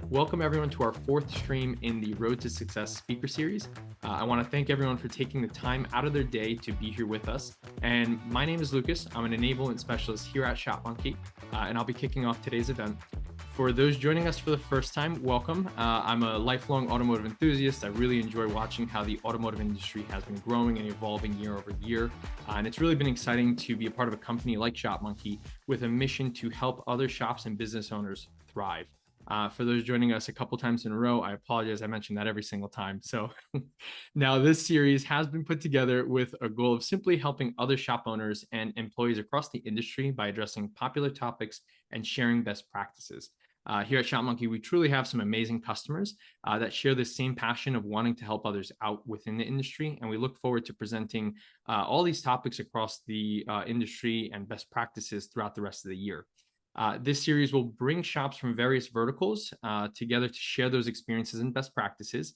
Welcome everyone to our fourth stream in the Road to Success speaker series. I want to thank everyone for taking the time out of their day to be here with us. And my name is Lucas. I'm an enablement specialist here at ShopMonkey, and I'll be kicking off today's event. For those joining us for the first time, welcome. I'm a lifelong automotive enthusiast. I really enjoy watching how the automotive industry has been growing and evolving year over year. And it's really been exciting to be a part of a company like ShopMonkey with a mission to help other shops and business owners thrive. For those joining us a couple times in a row, I apologize. I mentioned that every single time. So now this series has been put together with a goal of simply helping other shop owners and employees across the industry by addressing popular topics and sharing best practices. Here at ShopMonkey, we truly have some amazing customers that share the same passion of wanting to help others out within the industry. And we look forward to presenting all these topics across the industry and best practices throughout the rest of the year. This series will bring shops from various verticals together to share those experiences and best practices.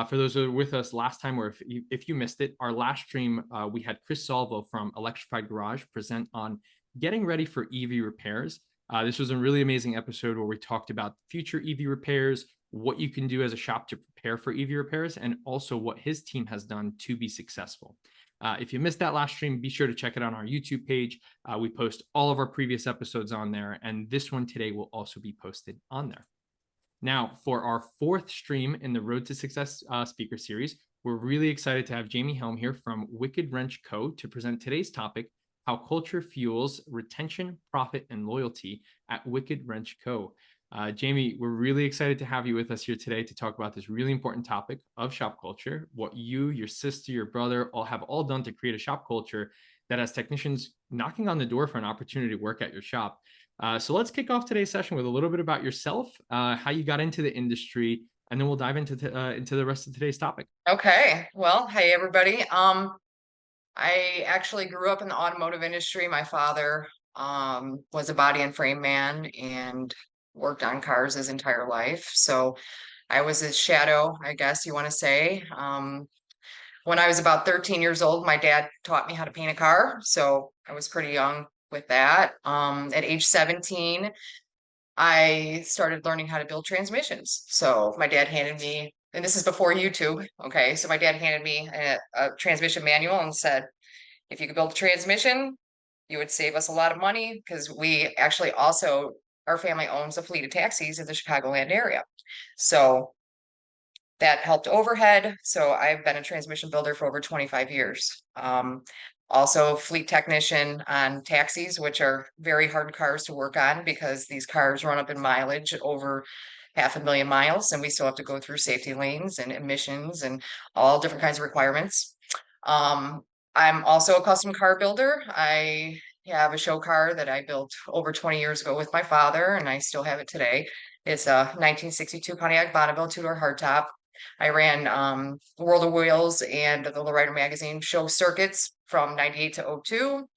For those who were with us last time, or if you missed it, our last stream, we had Chris Salvo from Electrified Garage present on getting ready for EV repairs. This was a really amazing episode where we talked about future EV repairs, what you can do as a shop to prepare for EV repairs, and also what his team has done to be successful. If you missed that last stream, be sure to check it on our YouTube page. We post all of our previous episodes on there, and this one today will also be posted on there. Now, for our fourth stream in the Road to Success speaker series, we're really excited to have Jaime Hjelm here from Wicked Wrench Co. to present today's topic, how culture fuels retention, profit, and loyalty at Wicked Wrench Co. Jaime, we're really excited to have you with us here today to talk about this really important topic of shop culture, what you, your sister, your brother all have all done to create a shop culture that has technicians knocking on the door for an opportunity to work at your shop. So let's kick off today's session with a little bit about yourself, how you got into the industry, and then we'll dive into the rest of today's topic. Okay. Well, hey, everybody. I actually grew up in the automotive industry. My father was a body and frame man and worked on cars his entire life. So I was his shadow, I guess you want to say. When I was about 13 years old, my dad taught me how to paint a car. So I was pretty young with that. At age 17, I started learning how to build transmissions. So my dad handed me, and this is before YouTube. Okay. So my dad handed me a transmission manual and said, if you could build a transmission, you would save us a lot of money because we actually also, our family owns a fleet of taxis in the Chicagoland area. So that helped overhead. So I've been a transmission builder for over 25 years. Also fleet technician on taxis, which are very hard cars to work on because these cars run up in mileage over 500,000 miles, and we still have to go through safety lanes and emissions and all different kinds of requirements. I'm also a custom car builder. I have a show car that I built over 20 years ago with my father, and I still have it today. It's a 1962 Pontiac Bonneville two-door hardtop. I ran World of Wheels and the Lowrider magazine show circuits from 98 to 02.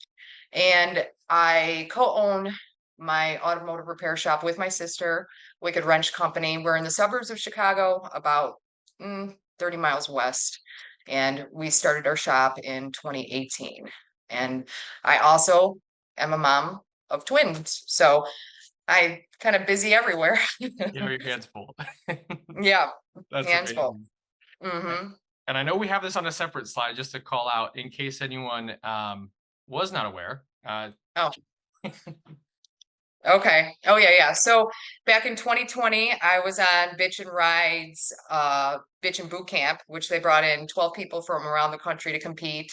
And I co-own my automotive repair shop with my sister, Wicked Wrench Company. We're in the suburbs of Chicago, about 30 miles west. And we started our shop in 2018. And I also am a mom of twins. So I kind of busy everywhere. You know, your hands full. Yeah, That's hands full. amazing. And I know we have this on a separate slide just to call out in case anyone was not aware. Oh, okay. Oh, yeah. So back in 2020, I was on Bitch and Rides, Bitch and Boot Camp, which they brought in 12 people from around the country to compete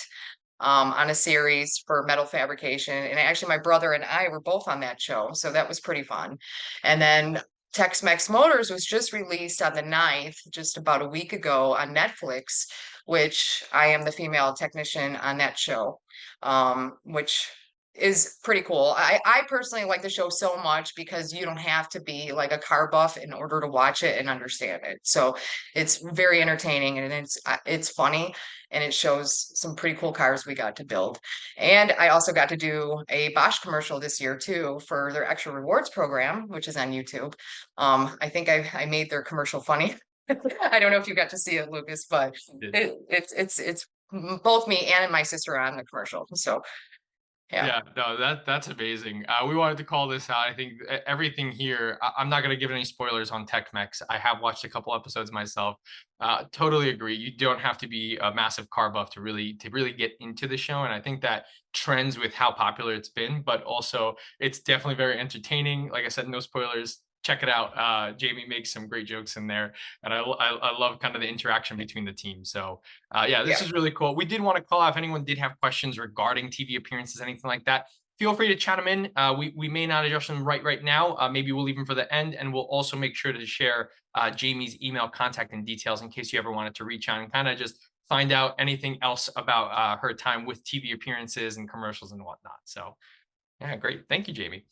on a series for metal fabrication. And actually, my brother and I were both on that show. So that was pretty fun. And then Tex-Mex Motors was just released on the 9th, just about a week ago on Netflix, which I am the female technician on that show, which is pretty cool. I personally like the show so much because you don't have to be like a car buff in order to watch it and understand it. So it's very entertaining and it's funny and it shows some pretty cool cars we got to build. And I also got to do a Bosch commercial this year too for their extra rewards program, which is on YouTube. I think I made their commercial funny. I don't know if you got to see it, Lucas, but it's both me and my sister on the commercial. So Yeah. Yeah, no, that's amazing. We wanted to call this out. I think everything here. I'm not going to give any spoilers on Tech-Mex. I have watched a couple episodes myself. Totally agree. You don't have to be a massive car buff to really get into the show, and I think that trends with how popular it's been. But also, it's definitely very entertaining. Like I said, no spoilers. Check it out. Jamie makes some great jokes in there, and I love kind of the interaction between the teams. So yeah, this Yeah. is really cool. We did want to call out if anyone did have questions regarding TV appearances, anything like that. Feel free to chat them in. We may not address them right now. Maybe we'll leave them for the end, and we'll also make sure to share Jamie's email contact and details in case you ever wanted to reach out and kind of just find out anything else about her time with TV appearances and commercials and whatnot. So yeah, great. Thank you, Jamie.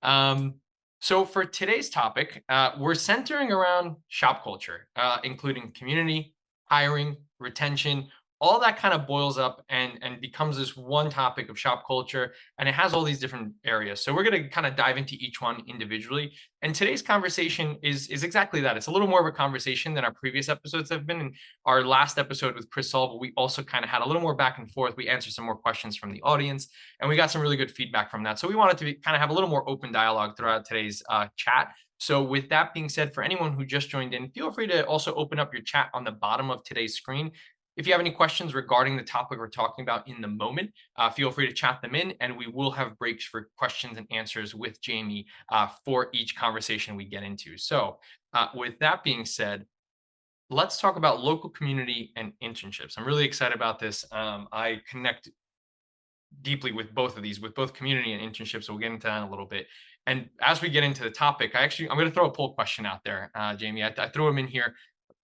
Um, so for today's topic, we're centering around shop culture, including community, hiring, retention. All that kind of boils up and becomes this one topic of shop culture, and it has all these different areas. So we're going to kind of dive into each one individually. And today's conversation is exactly that. It's a little more of a conversation than our previous episodes have been. In our last episode with Chris Solve, we also kind of had a little more back and forth. We answered some more questions from the audience, and we got some really good feedback from that. So we wanted to kind of have a little more open dialogue throughout today's chat. So with that being said, for anyone who just joined in, feel free to also open up your chat on the bottom of today's screen. If you have any questions regarding the topic we're talking about in the moment, feel free to chat them in, and we will have breaks for questions and answers with Jamie for each conversation we get into. So with that being said, let's talk about local community and internships. I'm really excited about this. I connect deeply with both of these, with both community and internships. So we'll get into that in a little bit. And as we get into the topic, I'm going to throw a poll question out there, Jamie. I threw them in here.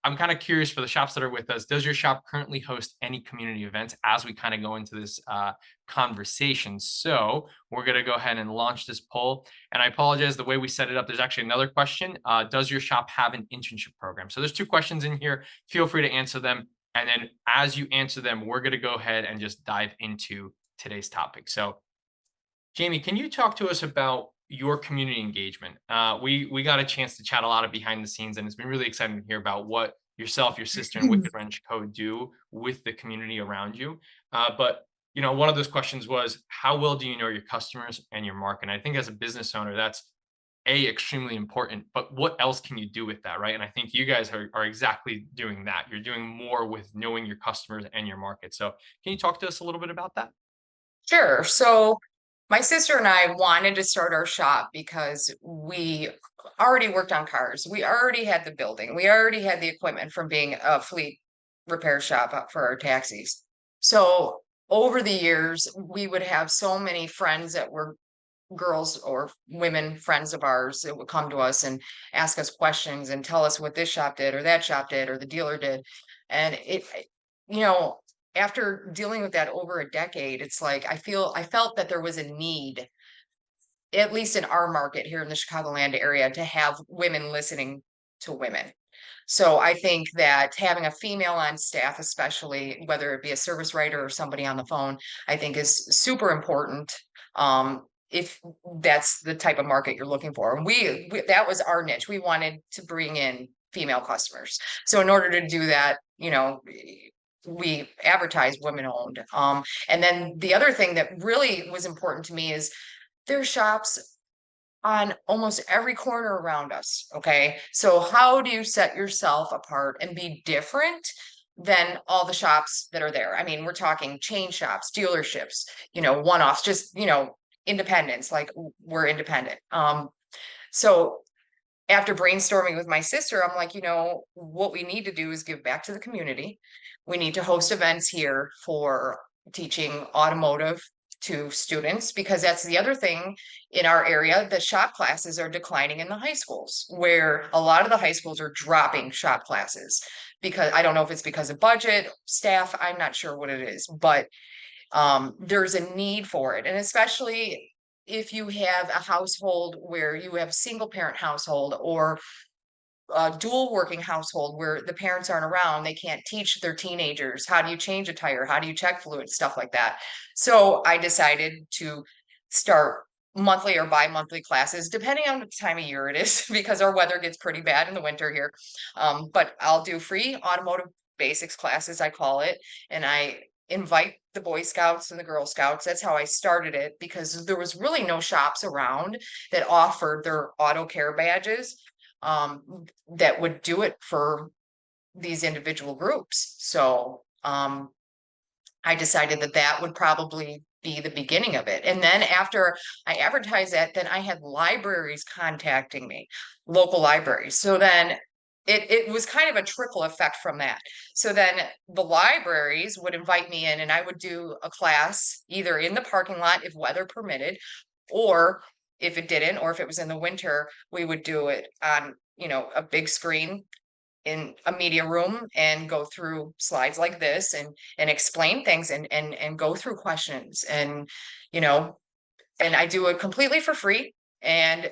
I'm kind of curious for the shops that are with us. Does your shop currently host any community events as we kind of go into this conversation? So we're going to go ahead and launch this poll. And I apologize, the way we set it up, there's actually another question. Does your shop have an internship program? So there's two questions in here. Feel free to answer them. And then as you answer them, we're going to go ahead and just dive into today's topic. So Jamie, can you talk to us about your community engagement? We got a chance to chat a lot of behind the scenes, and it's been really exciting to hear about what yourself, your sister, and Wicked Wrench Co. do with the community around you. But one of those questions was, how well do you know your customers and your market? And I think as a business owner, that's extremely important. But what else can you do with that, right? And I think you guys are exactly doing that. You're doing more with knowing your customers and your market. So can you talk to us a little bit about that? Sure. So my sister and I wanted to start our shop because we already worked on cars. We already had the building. We already had the equipment from being a fleet repair shop for our taxis. So over the years, we would have so many friends that were girls or women friends of ours that would come to us and ask us questions and tell us what this shop did or that shop did or the dealer did. And you know, after dealing with that over a decade, it's like I felt that there was a need, at least in our market here in the Chicagoland area, to have women listening to women. So I think that having a female on staff, especially whether it be a service writer or somebody on the phone, I think is super important. If that's the type of market you're looking for. And we that was our niche. We wanted to bring in female customers. So in order to do that, we advertise women owned. And then the other thing that really was important to me is there's shops on almost every corner around us. Okay. So how do you set yourself apart and be different than all the shops that are there? I mean, we're talking chain shops, dealerships, one-offs, just, independents, like we're independent. So after brainstorming with my sister, I'm like, what we need to do is give back to the community. We need to host events here for teaching automotive to students, because that's the other thing in our area. The shop classes are declining in the high schools, where a lot of the high schools are dropping shop classes because I don't know if it's because of budget, staff, I'm not sure what it is, but there's a need for it. And especially if you have a household where you have single parent household or a dual working household where the parents aren't around, they can't teach their teenagers, how do you change a tire? How do you check fluid? Stuff like that. So I decided to start monthly or bi-monthly classes, depending on the time of year it is, because our weather gets pretty bad in the winter here. But I'll do free automotive basics classes, I call it. And I invite the Boy Scouts and the Girl Scouts. That's how I started it, because there was really no shops around that offered their auto care badges, that would do it for these individual groups. So I decided that that would probably be the beginning of it. And then after I advertised that, then I had libraries contacting me, local libraries. So then it was kind of a trickle effect from that. So then the libraries would invite me in, and I would do a class either in the parking lot if weather permitted, or if it didn't, or if it was in the winter, we would do it on, a big screen in a media room and go through slides like this, and explain things, and go through questions, you know and I do it completely for free. And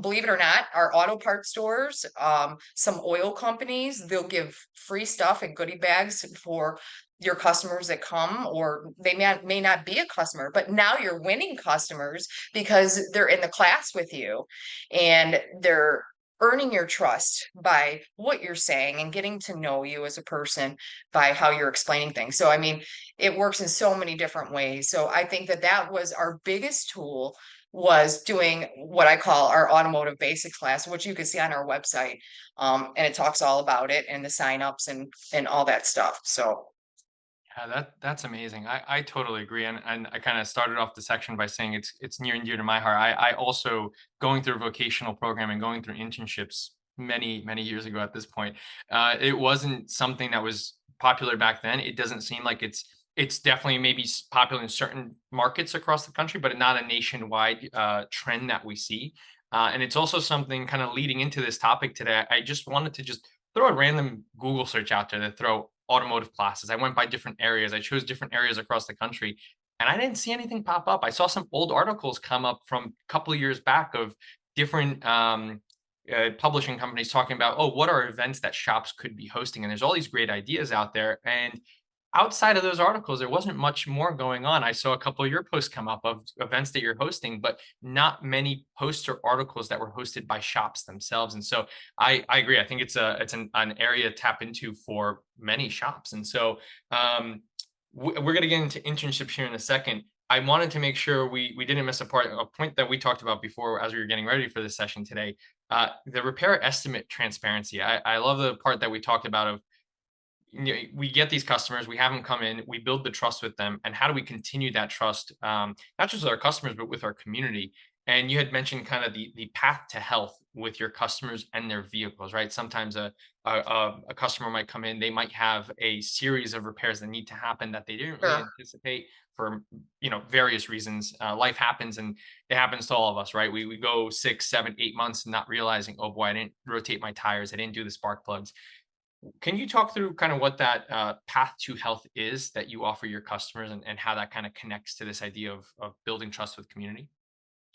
believe it or not, our auto parts stores, some oil companies, they'll give free stuff and goodie bags for your customers that come, or they may not be a customer, but now you're winning customers because they're in the class with you, and they're earning your trust by what you're saying and getting to know you as a person by how you're explaining things. So, I mean, it works in so many different ways. So I think that that was our biggest tool, was doing what I call our automotive basics class, which you can see on our website. And it talks all about it, and the signups, and all that stuff. So Yeah, that's amazing. I totally agree. And I kind of started off the section by saying it's near and dear to my heart. I also, going through vocational programming, going through internships many years ago at this point, it wasn't something that was popular back then. It doesn't seem like it's definitely maybe popular in certain markets across the country, but not a nationwide trend that we see. And it's also something kind of leading into this topic today. I just wanted to just throw a random Google search out there to throw automotive classes. I went by different areas. I chose different areas across the country, and I didn't see anything pop up. I saw some old articles come up from a couple of years back of different publishing companies talking about, oh, what are events that shops could be hosting? And there's all these great ideas out there. And outside of those articles, there wasn't much more going on. I saw a couple of your posts come up of events that you're hosting, but not many posts or articles that were hosted by shops themselves. And so I agree. I think it's an area to tap into for many shops. And so we're going to get into internships here in a second. I wanted to make sure we didn't miss a point that we talked about before as we were getting ready for this session today. The repair estimate transparency. I love the part that we talked about of, we get these customers, we have them come in, we build the trust with them, and how do we continue that trust, not just with our customers, but with our community? And you had mentioned kind of the path to health with your customers and their vehicles, right? Sometimes a customer might come in, they might have a series of repairs that need to happen that they didn't really sure. anticipate for various reasons. Life happens, and it happens to all of us, right? We go 6, 7, 8 months not realizing, oh boy, I didn't rotate my tires, I didn't do the spark plugs. Can you talk through kind of what that path to health is that you offer your customers, and how that kind of connects to this idea of building trust with community?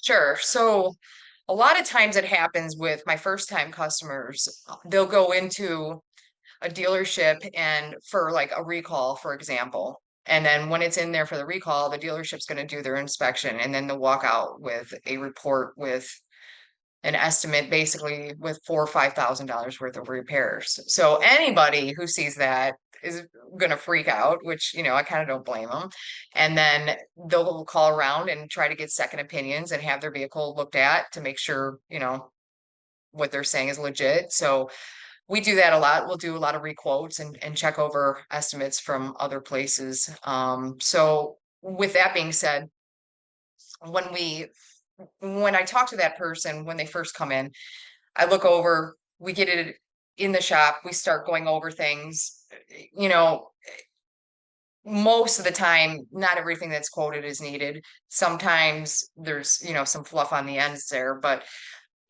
Sure. So a lot of times it happens with my first time customers. They'll go into a dealership and for like a recall, for example. And then when it's in there for the recall, the dealership's going to do their inspection, and then they'll walk out with a report with an estimate, basically with $4 or $5,000 worth of repairs. So anybody who sees that is gonna freak out, which, I kind of don't blame them. And then they'll call around and try to get second opinions and have their vehicle looked at to make sure, what they're saying is legit. So we do that a lot. We'll do a lot of requotes, and check over estimates from other places. So with that being said, when we when I talk to that person when they first come in, I look over, we get it in the shop, we start going over things. You know, most of the time, not everything that's quoted is needed. Sometimes there's, some fluff on the ends there, but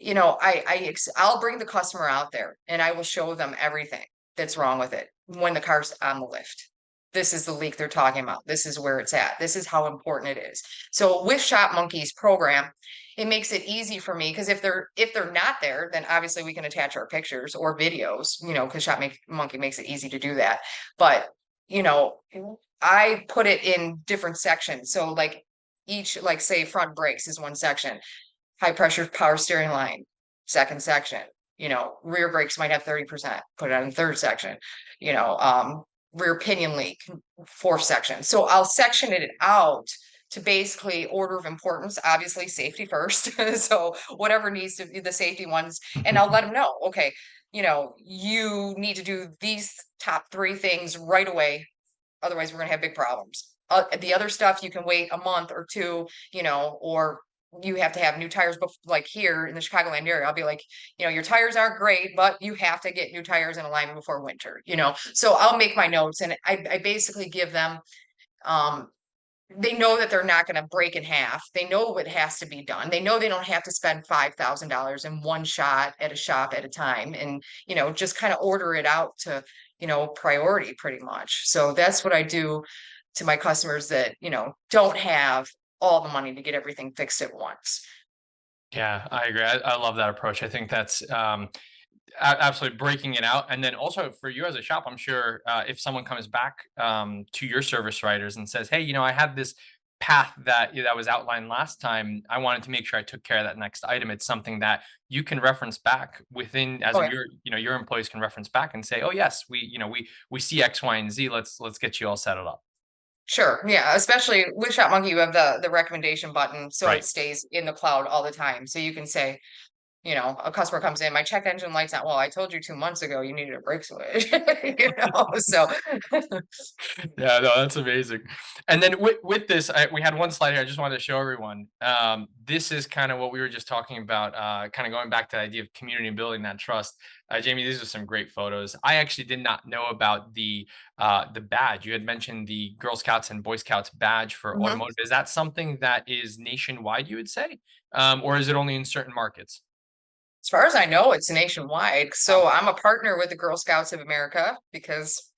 I'll bring the customer out there and I will show them everything that's wrong with it when the car's on the lift. This is the leak they're talking about. This is where it's at. This is how important it is. So with Shop Monkey's program, it makes it easy for me, because if they're not there, then obviously we can attach our pictures or videos, because Monkey makes it easy to do that. But you know, I put it in different sections. So like each, like say front brakes is one section, high pressure power steering line, second section. Rear brakes might have 30%, put it on the third section. You know, rear pinion leak, fourth section. So I'll section it out to basically order of importance, obviously safety first. So whatever needs to be the safety ones, and I'll let them know, okay, you need to do these top three things right away. Otherwise, we're gonna have big problems. The other stuff you can wait a month or two, or you have to have new tires. But like here in the Chicagoland area, I'll be like, your tires aren't great, but you have to get new tires in alignment before winter. So I'll make my notes, and I basically give them. Um, they know that they're not going to break in half. They know what has to be done. They know they don't have to spend $5,000 in one shot at a shop at a time, and just kind of order it out to priority pretty much. So that's what I do to my customers that don't have all the money to get everything fixed at once. Yeah, I agree. I love that approach. I think that's absolutely breaking it out. And then also for you as a shop, I'm sure if someone comes back to your service writers and says, "Hey, I had this path that was outlined last time. I wanted to make sure I took care of that next item." It's something that you can reference back within, as Oh in yeah, your employees can reference back and say, "Oh yes, we see X, Y, and Z. Let's get you all set it up." sure. Yeah, especially with Shop Monkey, you have the recommendation button, so it Right. stays in the cloud all the time. So you can say, a customer comes in, my check engine light's not. Well, I told you 2 months ago you needed a brake switch. So Yeah, no, that's amazing. And then with this, we had one slide here. I just wanted to show everyone. This is kind of what we were just talking about, kind of going back to the idea of community and building that trust. Jamie, these are some great photos. I actually did not know about the badge. You had mentioned the Girl Scouts and Boy Scouts badge for mhm. automotive. Is that something that is nationwide, you would say, or is it only in certain markets? As far as I know, it's nationwide. Wow. So I'm a partner with the Girl Scouts of America because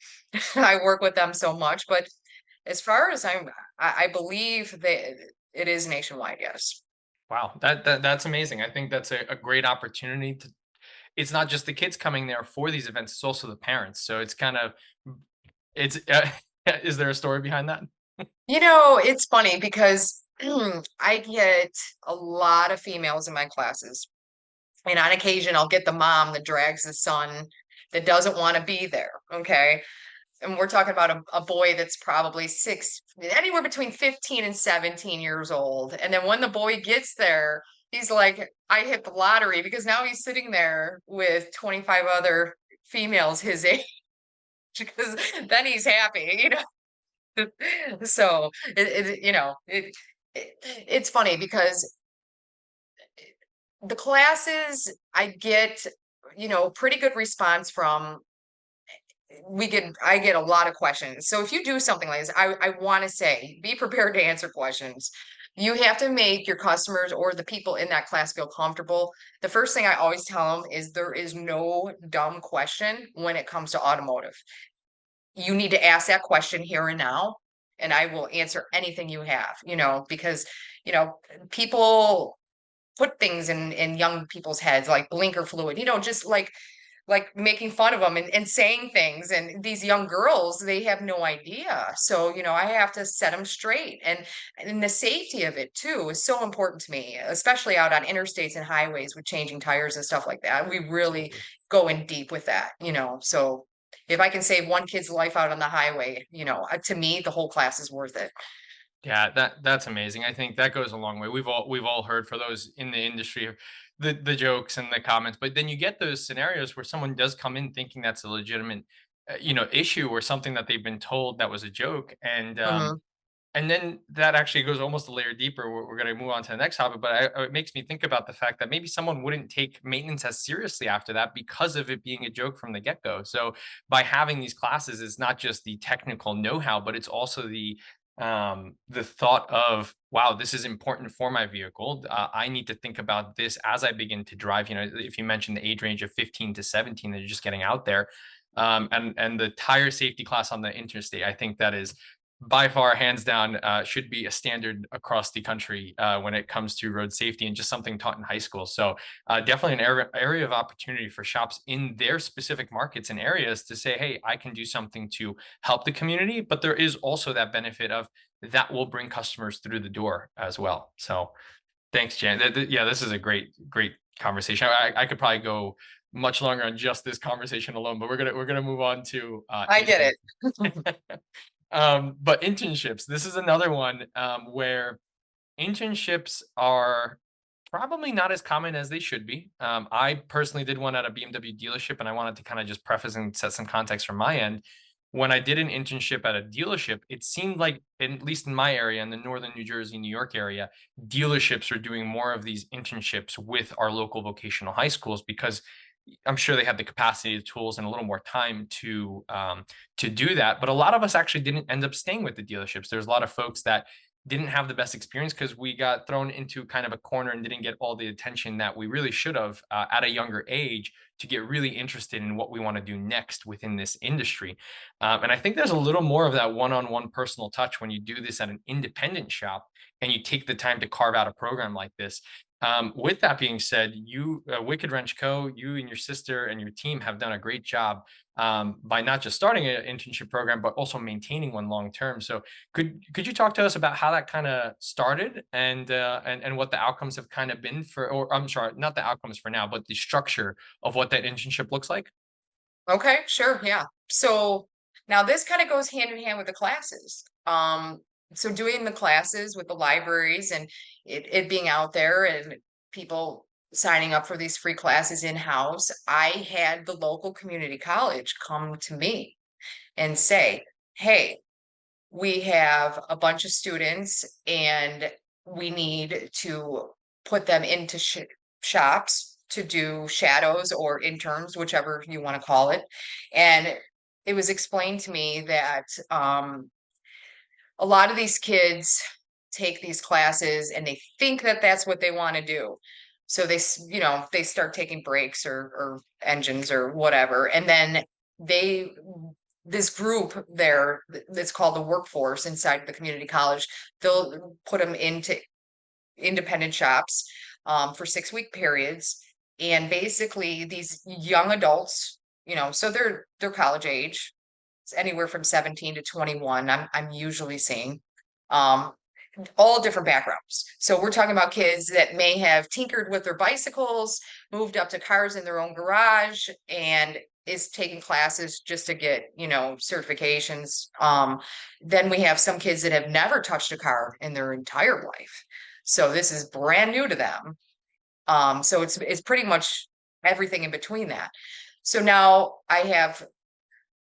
I work with them so much. But as far as I believe that it is nationwide, yes. Wow, that's amazing. I think that's a great opportunity to. It's not just the kids coming there for these events; it's also the parents. So it's kind of it's. Is there a story behind that? It's funny because I get a lot of females in my classes. And on occasion, I'll get the mom that drags the son that doesn't want to be there. Okay. And we're talking about a boy that's probably anywhere between 15 and 17 years old. And then when the boy gets there, he's like, I hit the lottery because now he's sitting there with 25 other females his age because then he's happy. So it's funny because the classes I get, pretty good response from. I get a lot of questions. So if you do something like this, I want to say be prepared to answer questions. You have to make your customers or the people in that class feel comfortable. The first thing I always tell them is there is no dumb question when it comes to automotive. You need to ask that question here and now, and I will answer anything you have, because, you know, people put things in young people's heads like blinker fluid, just like making fun of them and saying things, and these young girls, they have no idea. So I have to set them straight, and the safety of it too is so important to me, especially out on interstates and highways with changing tires and stuff like that. We really Absolutely. go in deep with that. So if I can save one kid's life out on the highway, to me the whole class is worth it. Yeah, that's amazing. I think that goes a long way. We've all heard, for those in the industry, the jokes and the comments, but then you get those scenarios where someone does come in thinking that's a legitimate issue, or something that they've been told that was a joke, Mhm. and then that actually goes almost a layer deeper. We're going to move on to the next topic, but it makes me think about the fact that maybe someone wouldn't take maintenance as seriously after that because of it being a joke from the get-go. So by having these classes, it's not just the technical know-how, but it's also the thought of, wow, this is important for my vehicle. I need to think about this as I begin to drive. If you mentioned the age range of 15 to 17, that you're just getting out there, and the tire safety class on the interstate, I think that is by far, hands down, should be a standard across the country when it comes to road safety, and just something taught in high school. So definitely an area of opportunity for shops in their specific markets and areas to say, hey, I can do something to help the community, but there is also that benefit of that will bring customers through the door as well. So thanks, Jan. Yeah, this is a great conversation. I could probably go much longer on just this conversation alone, but we're gonna move on to I get it. but internships. This is another one where internships are probably not as common as they should be. I personally did one at a BMW dealership, and I wanted to kind of just preface and set some context from my end. When I did an internship at a dealership, it seemed like, at least in my area, in the northern New Jersey, New York area, dealerships are doing more of these internships with our local vocational high schools because I'm sure they have the capacity, the tools, and a little more time to do that. But a lot of us actually didn't end up staying with the dealerships. There's a lot of folks that didn't have the best experience because we got thrown into kind of a corner and didn't get all the attention that we really should have at a younger age to get really interested in what we want to do next within this industry. And I think there's a little more of that one-on-one personal touch when you do this at an independent shop and you take the time to carve out a program like this. With that being said, you, Wicked Wrench Co., you and your sister and your team have done a great job by not just starting an internship program, but also maintaining one long term. So, could you talk to us about how that kind of started and what the outcomes have kind of been for, or I'm sorry, not the outcomes for now, but the structure of what that internship looks like? Okay, sure, yeah. So now this kind of goes hand in hand with the classes. So doing the classes with the libraries and it being out there and people signing up for these free classes in-house, I had the local community college come to me and say, hey, we have a bunch of students and we need to put them into shops to do shadows or interns, whichever you want to call it. And it was explained to me that a lot of these kids take these classes and they think that that's what they want to do. So they start taking brakes or engines or whatever. And then they, this group there that's called the workforce inside the community college, they'll put them into independent shops for 6-week periods. And basically these young adults, so they're college age. It's anywhere from 17 to 21. I'm usually seeing all different backgrounds. So we're talking about kids that may have tinkered with their bicycles, moved up to cars in their own garage, and is taking classes just to get, certifications. Then we have some kids that have never touched a car in their entire life. So this is brand new to them. So it's pretty much everything in between that. So now I have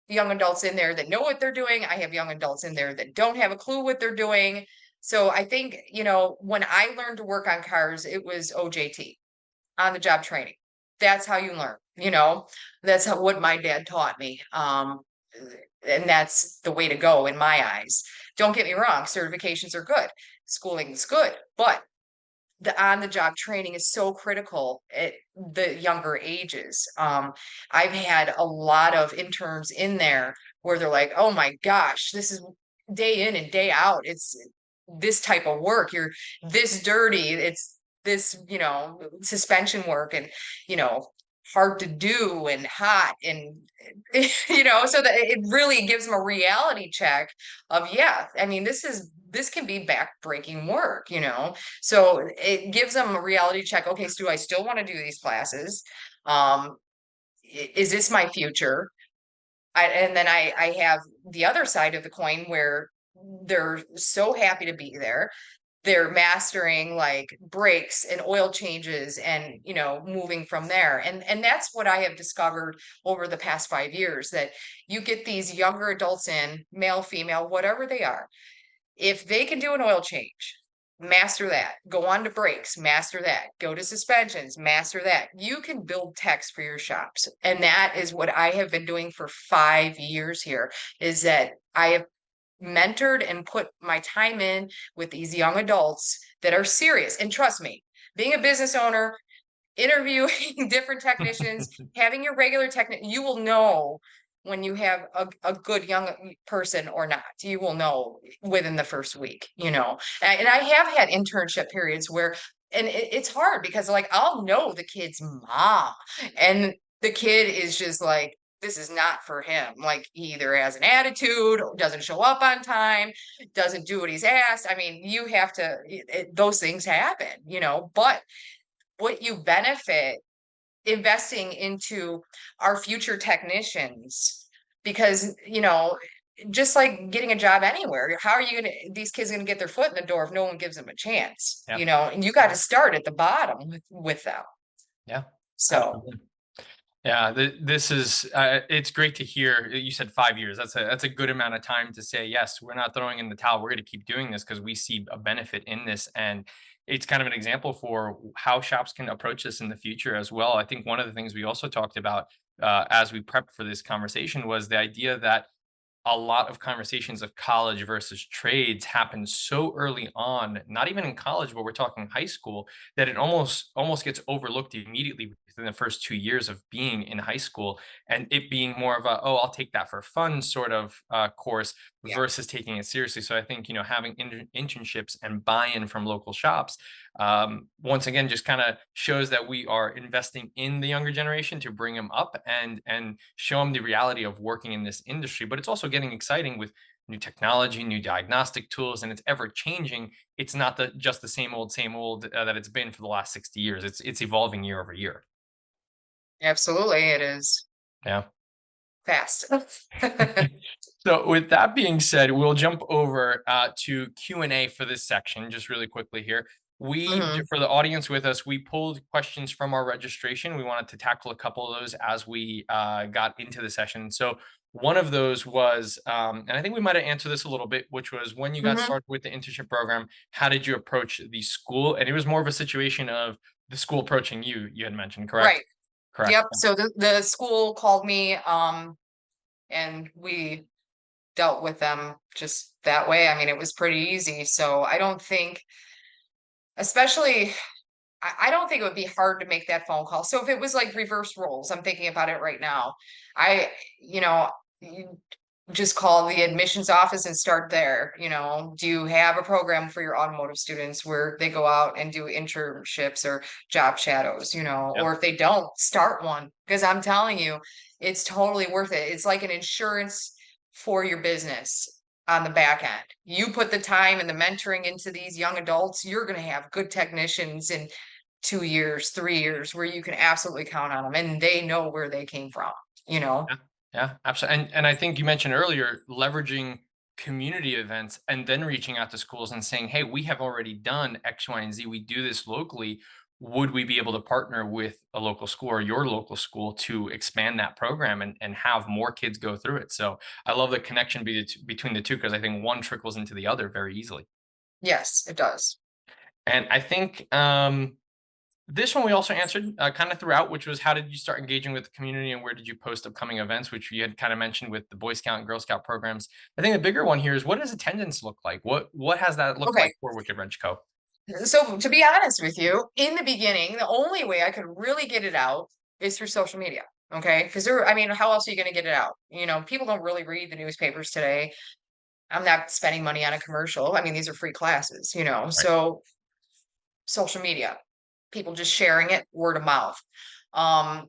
young adults in there that know what they're doing. I have young adults in there that don't have a clue what they're doing. So I think, when I learned to work on cars, it was OJT, on the job training. That's how you learn, that's what my dad taught me. And that's the way to go in my eyes. Don't get me wrong, certifications are good. Schooling is good, but the on-the-job training is so critical at the younger ages. I've had a lot of interns in there where they're like, oh my gosh, this is day in and day out. It's this type of work. You're this dirty. It's this, suspension work and, hard to do and hot and, so that it really gives them a reality check of, yeah, I mean, this can be back-breaking work, so it gives them a reality check. Okay, so do I still want to do these classes? Is this my future? And then I have the other side of the coin where they're so happy to be there. They're mastering like brakes and oil changes and, moving from there. And that's what I have discovered over the past 5 years, that you get these younger adults in, male, female, whatever they are. If they can do an oil change, master that. Go on to brakes, master that. Go to suspensions, master that. You can build techs for your shops. And that is what I have been doing for 5 years here, is that I have mentored and put my time in with these young adults that are serious. And trust me, being a business owner, interviewing different technicians, having your regular technician, you will know when you have a good young person or not. You will know within the first week, And I have had internship periods where, and it's hard because like I'll know the kid's mom and the kid is just like, this is not for him. Like he either has an attitude, doesn't show up on time, doesn't do what he's asked. I mean, you have to, those things happen, but what you benefit investing into our future technicians, because, you know, just like getting a job anywhere, how are you gonna, these kids gonna get their foot in the door if no one gives them a chance, Yeah. you know? And you got to start at the bottom with them. Yeah. So, Absolutely. Yeah, this is it's great to hear. You said 5 years. That's a good amount of time to say yes. We're not throwing in the towel. We're going to keep doing this because we see a benefit in this, and it's kind of an example for how shops can approach this in the future as well. I think one of the things we also talked about as we prepped for this conversation was the idea that a lot of conversations of college versus trades happen so early on, not even in college, but we're talking high school, that it almost gets overlooked immediately within the first 2 years of being in high school, and it being more of a, oh, I'll take that for fun sort of course yeah, versus taking it seriously. So I think, having internships and buy-in from local shops, once again, just kind of shows that we are investing in the younger generation to bring them up and show them the reality of working in this industry. But it's also getting exciting with new technology, new diagnostic tools, and it's ever changing. It's not just the same old that it's been for the last 60 years. It's evolving year over year. absolutely. It is Yeah. fast. So with that being said, we'll jump over to Q&A for this section just really quickly here. Mhm. For the audience with us, we pulled questions from our registration. We wanted to tackle a couple of those as we got into the session. So one of those was, and I think we might have answered this a little bit, which was when you got Mhm. started with the internship program, how did you approach the school? And it was more of a situation of the school approaching you, you had mentioned, correct? Right. Correct. Yep. So the school called me, and we dealt with them just that way. I mean, it was pretty easy. So I don't think, especially, I don't think it would be hard to make that phone call. So if it was like reverse roles, I'm thinking about it right now. I, you know, you just call the admissions office and start there. You know, do you have a program for your automotive students where they go out and do internships or job shadows, you know, Yeah. or if they don't, start one. Because I'm telling you, it's totally worth it. It's like an insurance for your business on the back end. You put the time and the mentoring into these young adults, you're going to have good technicians in 2 years, 3 years, where you can absolutely count on them and they know where they came from, you know? Yeah, yeah, absolutely. And I think you mentioned earlier leveraging community events and then reaching out to schools and saying, "Hey, we have already done X, Y, and Z. We do this locally. Would we be able to partner with a local school or your local school to expand that program and have more kids go through it?" So I love the connection between the two because I think one trickles into the other very easily. Yes, it does. And I think this one we also answered kind of throughout, which was how did you start engaging with the community and where did you post upcoming events, which you had kind of mentioned with the Boy Scout and Girl Scout programs. I think the bigger one here is what does attendance look like? What has that looked Okay. like for Wicked Wrench Co? So to be honest with you, in the beginning, the only way I could really get it out is through social media. Okay. Because I mean, how else are you going to get it out? You know, people don't really read the newspapers today. I'm not spending money on a commercial. I mean, these are free classes, you know. Right. So social media, people just sharing it, word of mouth. Um,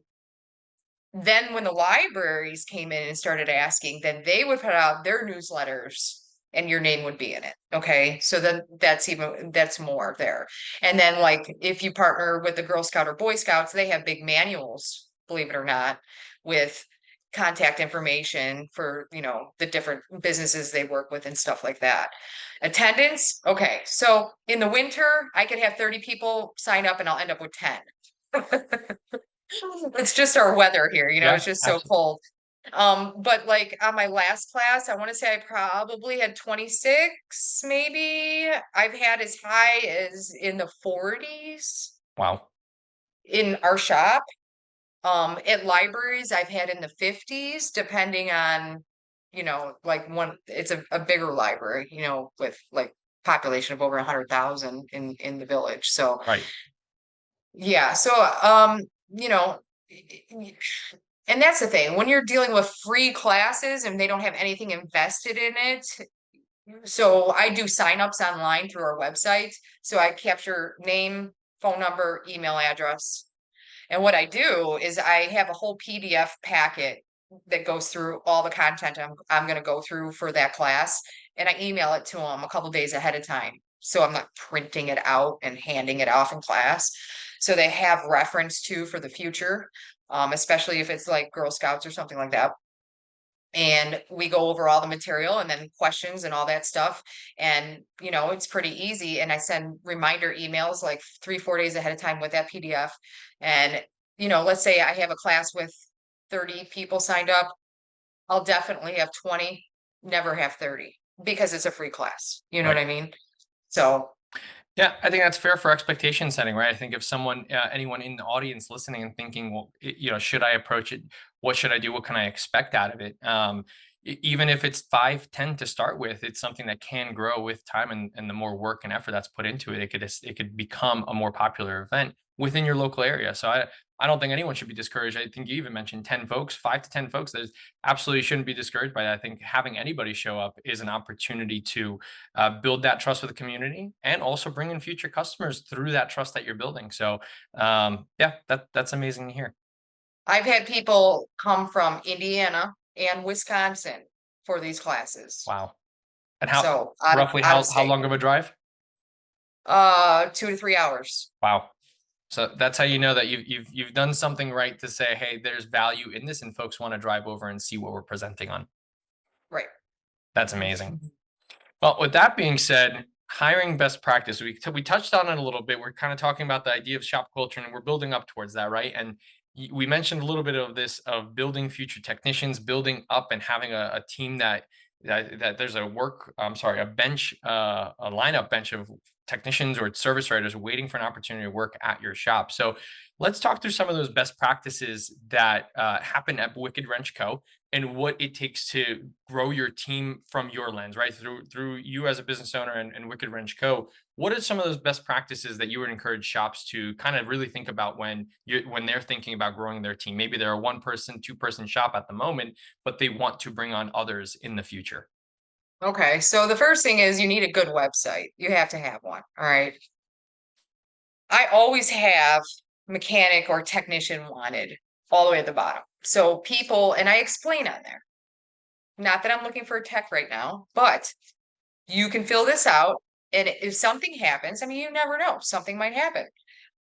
then when the libraries came in and started asking, then they would put out their newsletters and your name would be in it. Okay. So then that's more there. And then like if you partner with the Girl Scout or Boy Scouts, they have big manuals, believe it or not, with contact information for, you know, the different businesses they work with and stuff like that. Attendance. Okay. So in the winter, I could have 30 people sign up and I'll end up with 10. It's just our weather here, you know, Yeah, it's just so absolutely. cold. But like on my last class, I want to say I probably had 26, maybe. I've had as high as in the 40s Wow. in our shop. At libraries, I've had in the 50s, depending on, you know, like one, it's a bigger library, you know, with like population of over 100,000 in the village. So Right. yeah, so you know, and that's the thing, when you're dealing with free classes and they don't have anything invested in it. So I do signups online through our website. So I capture name, phone number, email address. And what I do is I have a whole PDF packet that goes through all the content I'm going to go through for that class, and I email it to them a couple days ahead of time. So I'm not printing it out and handing it off in class. so they have reference to for the future, especially if it's like Girl Scouts or something like that. And we go over all the material and then questions and all that stuff. And, it's pretty easy. And I send reminder emails like 3, 4 days ahead of time with that PDF. And, let's say I have a class with 30 people signed up. I'll definitely have 20, never have 30 because it's a free class. You know what Right. I mean? So Yeah, I think that's fair for expectation setting, right? I think if anyone in the audience listening and thinking, well, should I approach it? What should I do? What can I expect out of it? Even if it's 5, 10 to start with, it's something that can grow with time, and the more work and effort that's put into it, it could become a more popular event within your local area. So I don't think anyone should be discouraged. I think you even mentioned 10 folks, 5 to 10 folks. There's absolutely shouldn't be discouraged by that. I think having anybody show up is an opportunity to build that trust with the community and also bring in future customers through that trust that you're building. So yeah, that's amazing to hear. I've had people come from Indiana and Wisconsin for these classes. Wow. And how So out of roughly out of how state. long of a drive? 2 to 3 hours. Wow. So that's how you know that you've done something right to say, hey, there's value in this, and folks want to drive over and see what we're presenting on. Right. That's amazing. Well, with that being said, hiring best practice, we touched on it a little bit. We're kind of talking about the idea of shop culture, and we're building up towards that, right? And we mentioned a little bit of this of building future technicians, building up and having a team that there's a bench, a lineup bench of technicians or service writers waiting for an opportunity to work at your shop. So let's talk through some of those best practices that happen at Wicked Wrench Co. and what it takes to grow your team from your lens, right? Through you as a business owner and Wicked Wrench Co. What are some of those best practices that you would encourage shops to kind of really think about when they're thinking about growing their team? Maybe they're a 1-person, 2-person shop at the moment, but they want to bring on others in the future. Okay, so the first thing is you need a good website. You have to have one. All right. I always have mechanic or technician wanted all the way at the bottom. So people, and I explain on there, not that I'm looking for a tech right now, but you can fill this out. And if something happens, I mean, you never know, something might happen.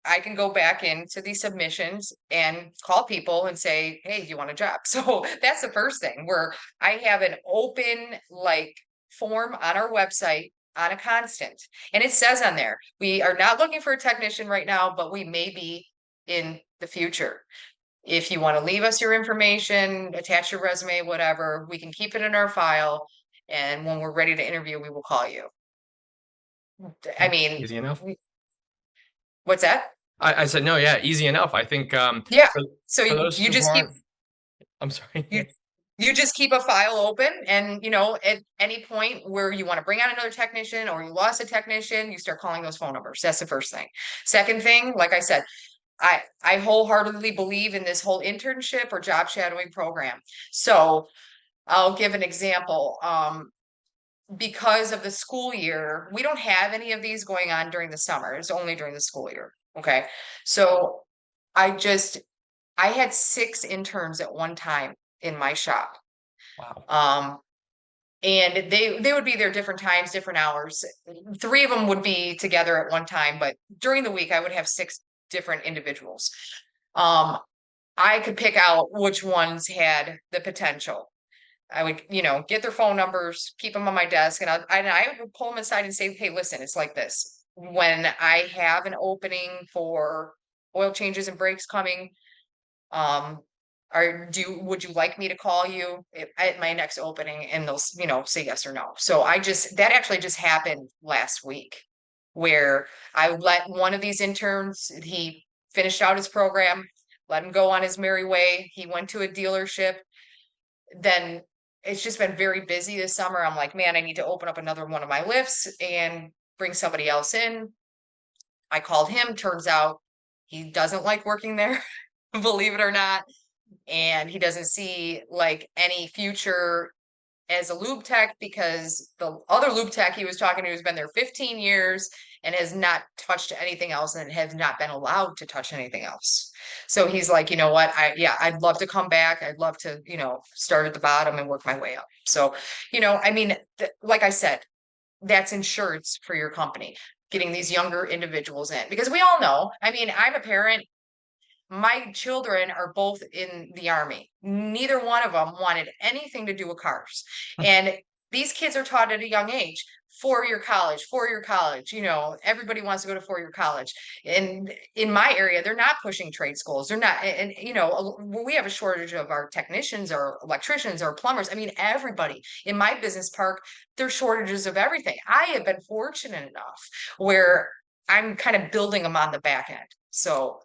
I can go back into these submissions and call people and say, hey, do you want a job? So that's the first thing where I have an open like form on our website on a constant. And it says on there, we are not looking for a technician right now, but we may be in the future. If you want to leave us your information, attach your resume, whatever, we can keep it in our file. And when we're ready to interview, we will call you. I mean, Easy enough. what's that? I said no, yeah, easy enough. I think Yeah. for, So for those you who just keep aren't, I'm sorry. you you just keep a file open, and at any point where you want to bring on another technician or you lost a technician, you start calling those phone numbers. That's the first thing. Second thing, like I said, I wholeheartedly believe in this whole internship or job shadowing program. So I'll give an example. Because of the school year, we don't have any of these going on during the summer. It's only during the school year. Okay. So I had 6 interns at one time in my shop. Wow. And they would be there different times, different hours. 3 of them would be together at one time, but during the week I would have 6 different individuals. I could pick out which ones had the potential. I would, get their phone numbers, keep them on my desk, and I would pull them aside and say, hey, listen, it's like this. When I have an opening for oil changes and brakes coming, would you like me to call you at my next opening? And they'll, say yes or no. So that actually just happened last week where I let one of these interns, he finished out his program, let him go on his merry way. He went to a dealership. Then it's just been very busy this summer. I'm like, man, I need to open up another one of my lifts and bring somebody else in. I called him. Turns out he doesn't like working there, believe it or not. And he doesn't see like any future as a lube tech because the other lube tech he was talking to has been there 15 years and has not touched anything else and has not been allowed to touch anything else. So he's like, you know what? I'd love to come back. I'd love to, start at the bottom and work my way up. So, I mean, like I said, that's insurance for your company. getting these younger individuals in, because we all know, I mean, I'm a parent. My children are both in the Army. Neither one of them wanted anything to do with cars. And these kids are taught at a young age, 4-year college, 4-year college, everybody wants to go to 4-year college. And in my area, they're not pushing trade schools. They're not, and we have a shortage of our technicians, our electricians, our plumbers. I mean, everybody in my business park, there's shortages of everything. I have been fortunate enough where I'm kind of building them on the back end. So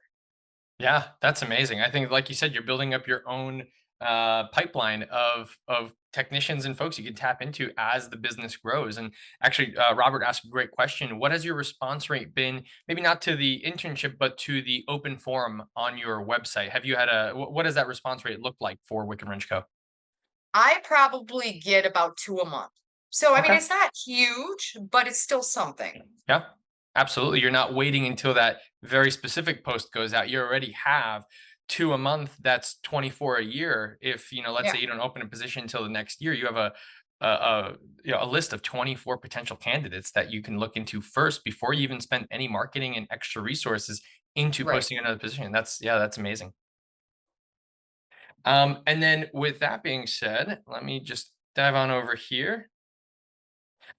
Yeah, that's amazing. I think, like you said, you're building up your own pipeline of technicians and folks you can tap into as the business grows. And actually, Robert asked a great question. What has your response rate been? Maybe not to the internship, but to the open forum on your website. Have you had what does that response rate look like for Wicked Wrench Co? I probably get about 2 a month. So, I mean, Okay. it's not huge, but it's still something. Yeah, absolutely. You're not waiting until that very specific post goes out. You already have 2 a month. That's 24 a year. If, let's Yeah, say you don't open a position until the next year, you have a list of 24 potential candidates that you can look into first before you even spend any marketing and extra resources into right. posting another position. That's amazing. And then with that being said, let me just dive on over here.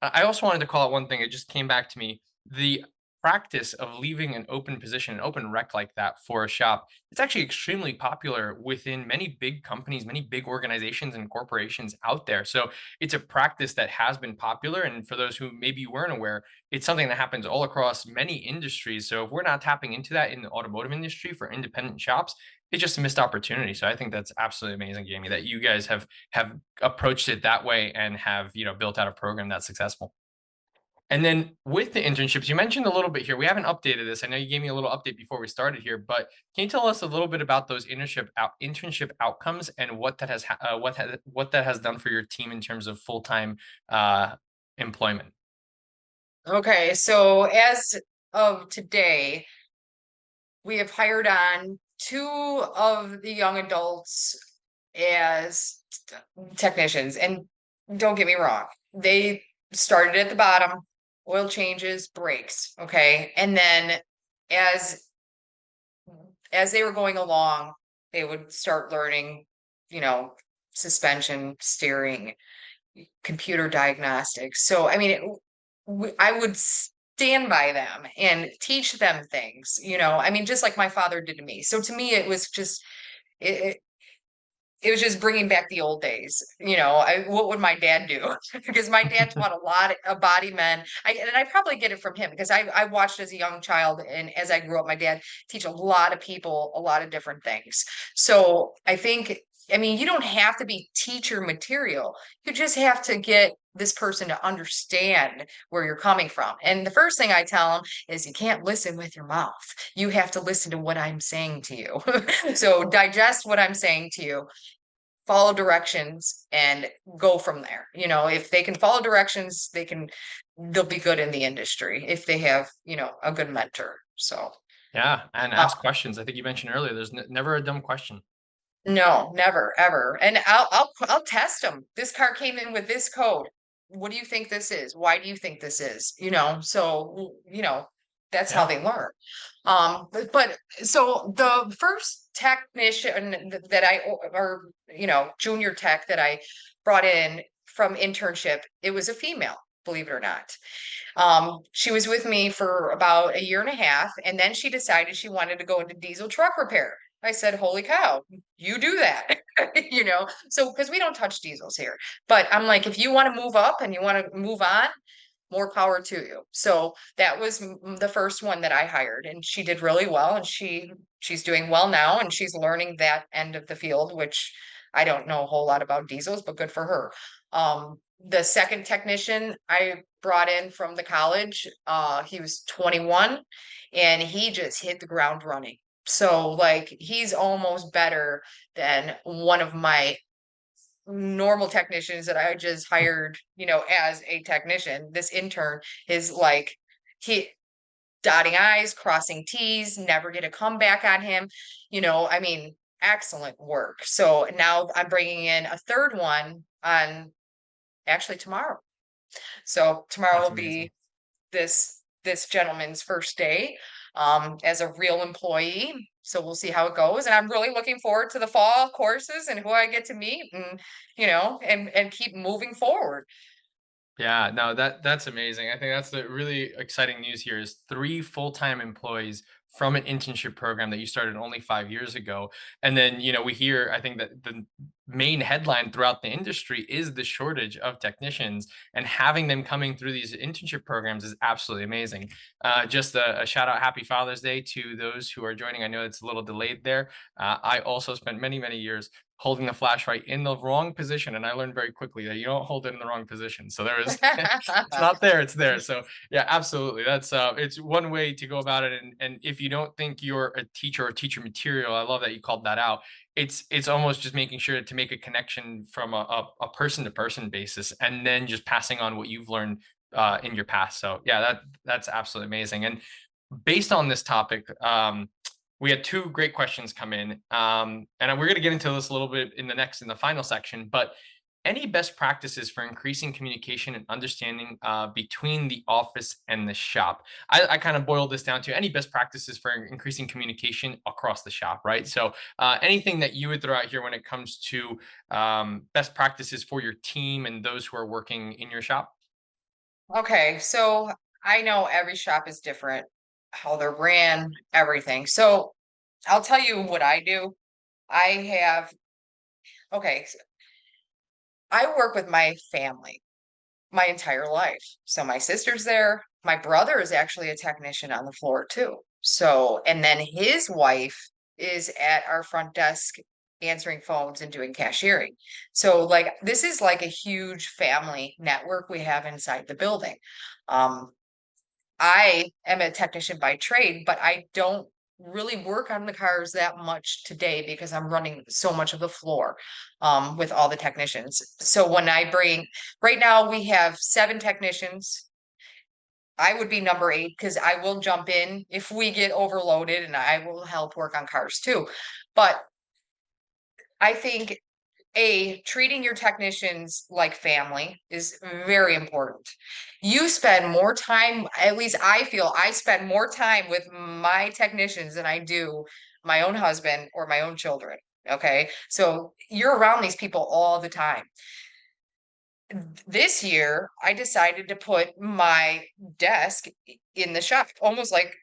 I also wanted to call out one thing. It just came back to me. The practice of leaving an open position, an open rec like that for a shop, it's actually extremely popular within many big companies, many big organizations and corporations out there. So it's a practice that has been popular. And for those who maybe weren't aware, it's something that happens all across many industries. So if we're not tapping into that in the automotive industry for independent shops, it's just a missed opportunity. So I think that's absolutely amazing, Jamie, that you guys have approached it that way and have built out a program that's successful. And then with the internships, you mentioned a little bit here. We haven't updated this. I know you gave me a little update before we started here, but can you tell us a little bit about those internship outcomes and what that what that has done for your team in terms of full-time employment? Okay, so as of today, we have hired on 2 of the young adults as technicians. And don't get me wrong, they started at the bottom, oil changes, brakes, okay? And then as as they were going along, they would start learning, you know, suspension, steering, computer diagnostics. So, I mean, I would stand by them and teach them things, I mean, just like my father did to me. So to me, it was just, it, it was just bringing back the old days. What would my dad do? Because my dad taught a lot of body men. And I probably get it from him because I watched as a young child, and as I grew up, my dad teach a lot of people a lot of different things. So I think, I mean, you don't have to be teacher material. You just have to get this person to understand where you're coming from. And the first thing I tell them is you can't listen with your mouth. You have to listen to what I'm saying to you. So digest what I'm saying to you, follow directions, and go from there. If they can follow directions, they'll be good in the industry if they have, a good mentor. So, Yeah, and uh, ask questions. I think you mentioned earlier, there's never a dumb question. no, never, ever. And I'll test them. This car came in with this code. What do you think this is? Why do you think this is? So, that's how Yeah. they learn. But so the first technician that or junior tech that I brought in from internship, it was a female, believe it or not. She was with me for about a year and a half, and then she decided she wanted to go into diesel truck repair. I said, "Holy cow, you do that." So because we don't touch diesels here. But I'm like, if you want to move up and you want to move on, more power to you. So that was the first one that I hired, and she did really well, and she's doing well now, and she's learning that end of the field, which I don't know a whole lot about diesels, but good for her. The second technician I brought in from the college, he was 21, and he just hit the ground running. So like he's almost better than one of my normal technicians that I just hired, as a technician. This intern is like he dotting I's, crossing T's, never get a comeback on him. I mean, excellent work. So now I'm bringing in a third one on actually tomorrow. So tomorrow That's will amazing. be this. this gentleman's first day as a real employee. So we'll see how it goes. And I'm really looking forward to the fall courses and who I get to meet and, and keep moving forward. Yeah, no, that's amazing. I think that's the really exciting news here is 3 full-time employees from an internship program that you started only 5 years ago. And then, we hear, I think that the main headline throughout the industry is the shortage of technicians, and having them coming through these internship programs is absolutely amazing. Just a shout out, happy Father's Day to those who are joining. I know it's a little delayed there. I also spent many, many years holding the flashlight in the wrong position, and I learned very quickly that you don't hold it in the wrong position. So there was it's not there, it's there. So yeah, absolutely. That's it's one way to go about it. And if you don't think you're a teacher or teacher material, I love that you called that out. It's almost just making sure to make a connection from a person to person basis, and then just passing on what you've learned in your past. So yeah, that's absolutely amazing. And based on this topic, we had 2 great questions come in, and we're going to get into this a little bit in the final section. But any best practices for increasing communication and understanding between the office and the shop? I kind of boiled this down to any best practices for increasing communication across the shop, right? So anything that you would throw out here when it comes to best practices for your team and those who are working in your shop? Okay, so I know every shop is different, how they're ran, everything. So I'll tell you what I do. I have, okay, I work with my family my entire life. So my sister's there. My brother is actually a technician on the floor too. So, and then his wife is at our front desk answering phones and doing cashiering. So, like, this is like a huge family network we have inside the building. Um, I am a technician by trade, but I don't really work on the cars that much today because I'm running so much of the floor with all the technicians. So when I bring, right now we have 7 technicians. I would be number 8 because I will jump in if we get overloaded and I will help work on cars too. But I think treating your technicians like family is very important. You spend more time, at least I feel I spend more time with my technicians than I do my own husband or my own children. Okay. So you're around these people all the time. This year, I decided to put my desk in the shop, almost like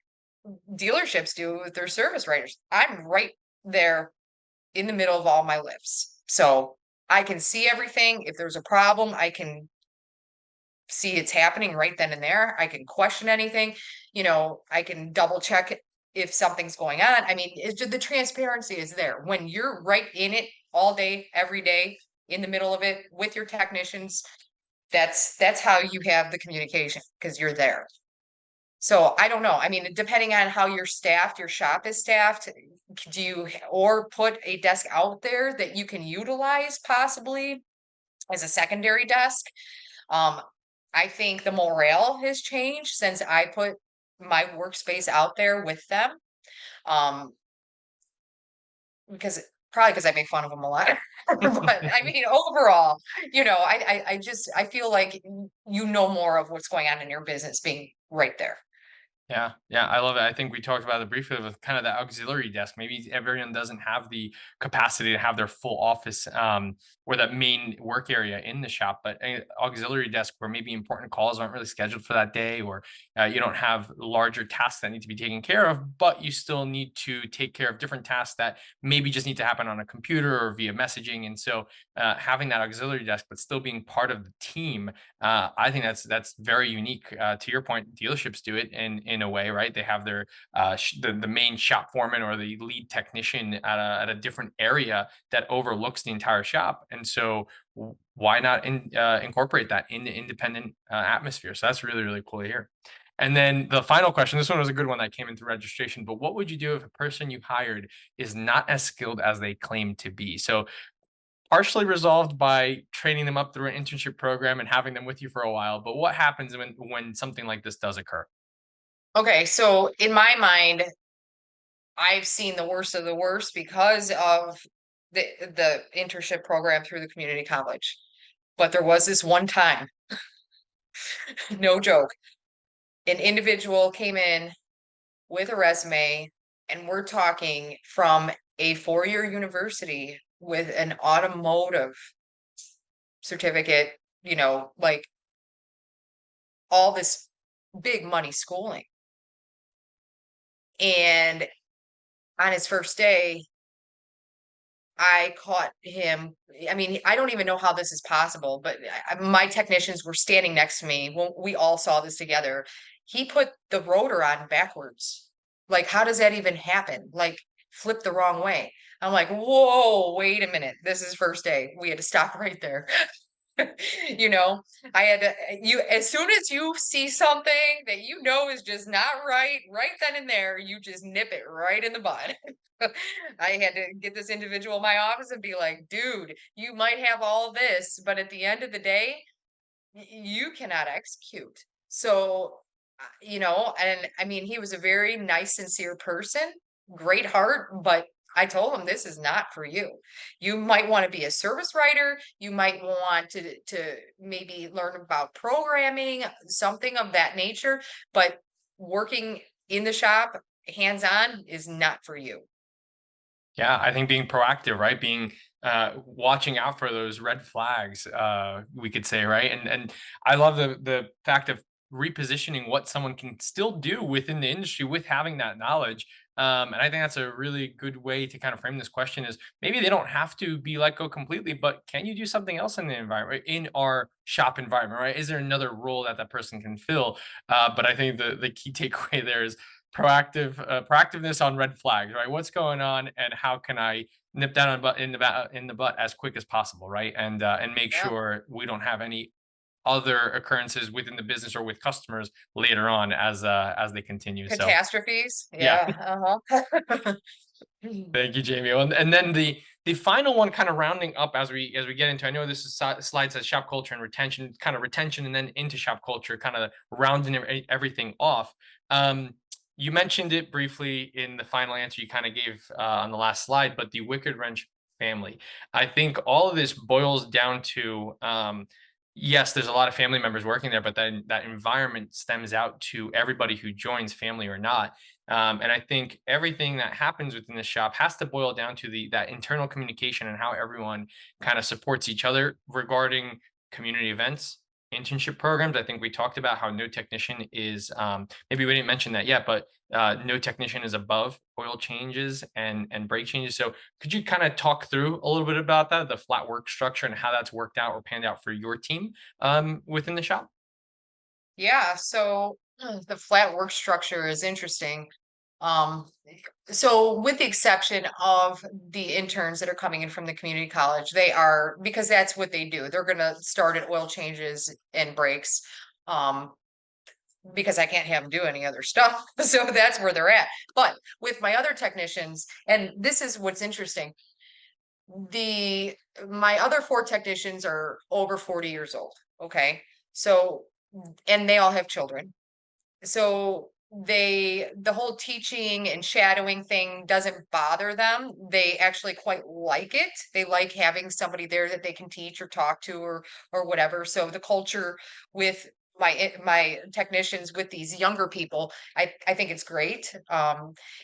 dealerships do with their service writers. I'm right there in the middle of all my lifts. So I can see everything. If there's a problem, I can see it's happening right then and there. I can question anything. I can double check if something's going on. I mean, the transparency is there. When you're right in it all day, every day, in the middle of it with your technicians, that's how you have the communication because you're there. So I don't know. I mean, depending on how you're staffed, your shop is staffed, do you or put a desk out there that you can utilize possibly as a secondary desk? Um, I think the morale has changed since I put my workspace out there with them. Um, because probably because I make fun of them a lot. But I mean, overall, I feel like you know more of what's going on in your business being right there. Yeah, yeah, I love it. I think we talked about it briefly with kind of the auxiliary desk. Maybe everyone doesn't have the capacity to have their full office or that main work area in the shop, but an auxiliary desk where maybe important calls aren't really scheduled for that day, or you don't have larger tasks that need to be taken care of, but you still need to take care of different tasks that maybe just need to happen on a computer or via messaging. And so having that auxiliary desk, but still being part of the team, I think that's very unique. To your point, dealerships do it in a way, right? They have their the main shop foreman or the lead technician at a different area that overlooks the entire shop, and so why not incorporate that in the independent atmosphere? So that's really really cool to hear. And then the final question, this one was a good one that came in through registration, but what would you do if a person you hired is not as skilled as they claim to be? So partially resolved by training them up through an internship program and having them with you for a while. But what happens when something like this does occur? Okay, so in my mind, I've seen the worst of the worst because of the internship program through the community college. But there was this one time, no joke. an individual came in with a resume, and we're talking from a four-year university with an automotive certificate, like all this big money schooling. And on his first day, I caught him. I mean, I don't even know how this is possible, but my technicians were standing next to me. We all saw this together. He put the rotor on backwards. Like, how does that even happen? Like, flip the wrong way. I'm like, whoa, wait a minute. This is first day. We had to stop right there. you know, I had to, as soon as you see something that is just not right then and there, you just nip it right in the bud. I had to get this individual in my office and be like, dude, you might have all this, but at the end of the day, you cannot execute. So, and I mean, he was a very nice, sincere person, great heart, but I told him this is not for you. You might want to be a service writer. You might want to maybe learn about programming, something of that nature, but working in the shop hands-on is not for you. Yeah, I think being proactive, right? Being watching out for those red flags, we could say, right? And I love the fact of repositioning what someone can still do within the industry with having that knowledge. And I think that's a really good way to kind of frame this question is maybe they don't have to be let go completely, but can you do something else in the environment, in our shop environment, right? Is there another role that that person can fill? But I think the key takeaway there is proactiveness on red flags, right? What's going on, and how can I nip down in the butt as quick as possible, right? And make Yeah. sure we don't have any other occurrences within the business or with customers later on as they continue. So Catastrophes. yeah, Yeah. Uh-huh. thank you, Jamie. And then the final one, kind of rounding up as we get into. I know this is slide says shop culture and retention, kind of retention, and then into shop culture, kind of rounding everything off. You mentioned it briefly in the final answer you kind of gave on the last slide, but the Wicked Wrench family. I think all of this boils down to yes, there's a lot of family members working there, but then that environment stems out to everybody who joins, family or not. And I think everything that happens within the shop has to boil down to that internal communication and how everyone kind of supports each other regarding community events, internship programs. I think we talked about how no technician is maybe we didn't mention that yet, but no technician is above oil changes and brake changes. So could you kind of talk through a little bit about that, the flat work structure and how that's worked out or panned out for your team within the shop? Yeah, so the flat work structure is interesting. Um, so with the exception of the interns that are coming in from the community college, they are, because that's what they do. They're gonna start at oil changes and brakes. Um, because I can't have them do any other stuff. So that's where they're at. But with my other technicians, and this is what's interesting, the my other four technicians are over 40 years old. Okay. So, and they all have children. So the whole teaching and shadowing thing doesn't bother them. They actually quite like it. They like having somebody there that they can teach or talk to or whatever. So the culture with my technicians with these younger people, I think it's great.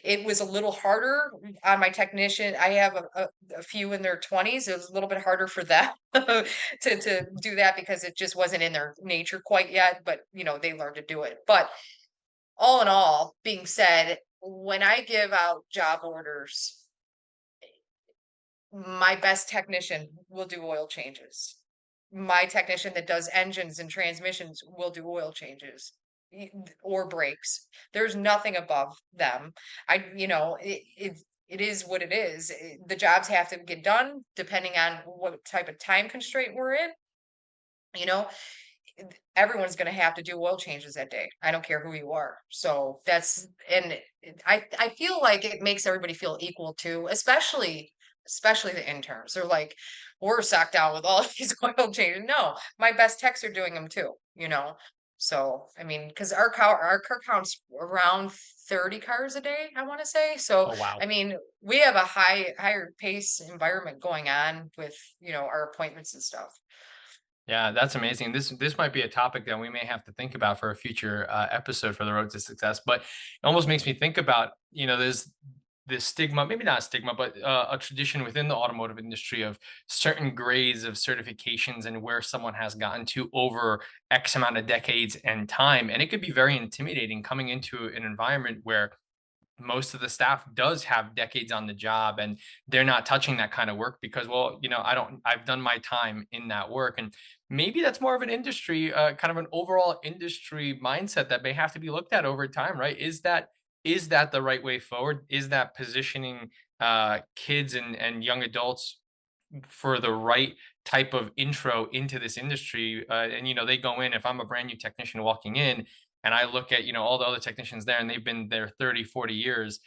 It was a little harder on my technician. I have a few in their 20s. It was a little bit harder for them to do that because it just wasn't in their nature quite yet, but they learned to do it. But all in all, being said, when I give out job orders, my best technician will do oil changes. My technician that does engines and transmissions will do oil changes or brakes. There's nothing above them. It is what it is. The jobs have to get done depending on what type of time constraint we're in. You know, everyone's going to have to do oil changes that day. I don't care who you are. So I feel like it makes everybody feel equal too, especially the interns. They're like, we're socked down with all these oil changes. No, my best techs are doing them too. So I mean, because our car count's around 30 cars a day, I want to say. So Oh wow. I mean, we have a higher pace environment going on with our appointments and stuff. Yeah, that's amazing. This might be a topic that we may have to think about for a future episode for the road to success. But it almost makes me think about, there's this stigma, maybe not a stigma, but a tradition within the automotive industry of certain grades of certifications and where someone has gotten to over X amount of decades and time. And it could be very intimidating coming into an environment where most of the staff does have decades on the job and they're not touching that kind of work because, well, I've done my time in that work. And maybe that's more of an industry, kind of an overall industry mindset that may have to be looked at over time, right? Is that the right way forward? Is that positioning kids and young adults for the right type of intro into this industry? And they go in, if I'm a brand new technician walking in and I look at, all the other technicians there and they've been there 30, 40 years,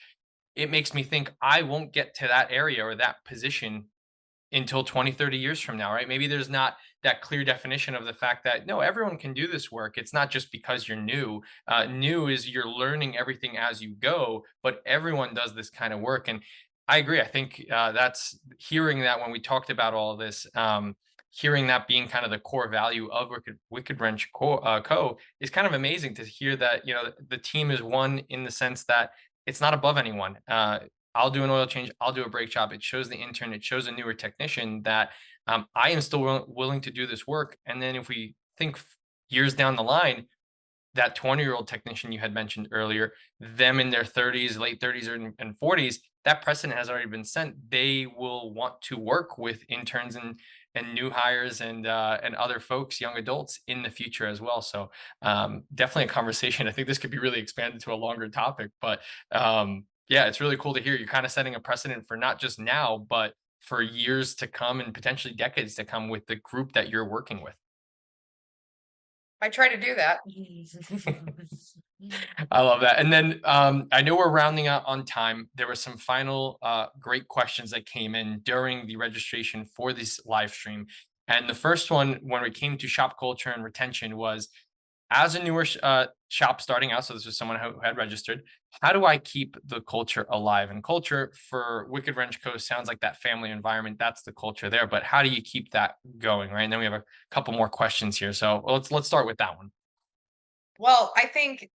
it makes me think I won't get to that area or that position until 20, 30 years from now, right? Maybe there's not that clear definition of the fact that no, everyone can do this work. It's not just because you're new. New is you're learning everything as you go, but everyone does this kind of work. And I agree. I think that's hearing that when we talked about all of this, hearing that being kind of the core value of Wicked Wrench Co. is kind of amazing to hear that, the team is one in the sense that it's not above anyone. I'll do an oil change. I'll do a brake job. It shows the intern. It shows a newer technician that I am still willing to do this work. And then if we think years down the line, that 20-year-old technician you had mentioned earlier, them in their 30s, late 30s and 40s, that precedent has already been sent. They will want to work with interns and new hires and other folks, young adults in the future as well. So definitely a conversation. I think this could be really expanded to a longer topic, but yeah, it's really cool to hear you're kind of setting a precedent for not just now, but for years to come and potentially decades to come with the group that you're working with. I try to do that. I love that. And then I know we're rounding out on time. There were some final great questions that came in during the registration for this live stream. And the first one, when it came to shop culture and retention, was as a newer shop starting out. So this was someone who had registered. How do I keep the culture alive? And culture for Wicked Wrench Co. sounds like that family environment. That's the culture there. But how do you keep that going? Right. And then we have a couple more questions here. So let's start with that one. Well, I think,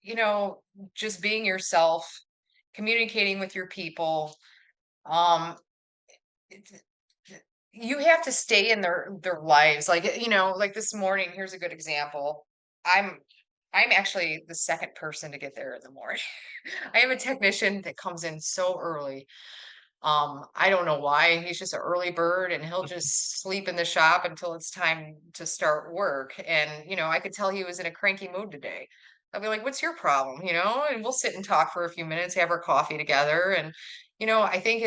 you know, just being yourself, communicating with your people, um, it's, you have to stay in their lives. Like, like this morning, here's a good example. I'm I'm actually the second person to get there in the morning. I have a technician that comes in so early. I don't know why. He's just an early bird and he'll just sleep in the shop until it's time to start work. And, I could tell he was in a cranky mood today. I'll be like, what's your problem? And we'll sit and talk for a few minutes, have our coffee together. And, I think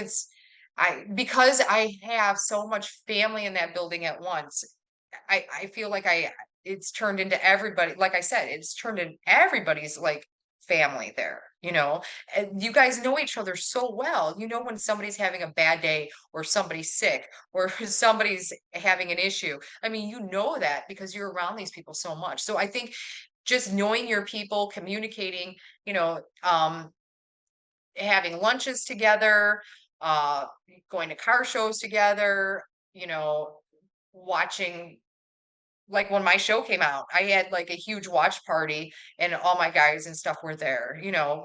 because I have so much family in that building at once, I feel like it's turned into everybody, like I said, it's turned in everybody's like family there, and you guys know each other so well. You know when somebody's having a bad day or somebody's sick or somebody's having an issue. I mean, you know that because you're around these people so much. So I think just knowing your people, communicating, having lunches together, uh, going to car shows together, you know, watching like when my show came out, I had like a huge watch party and all my guys and stuff were there,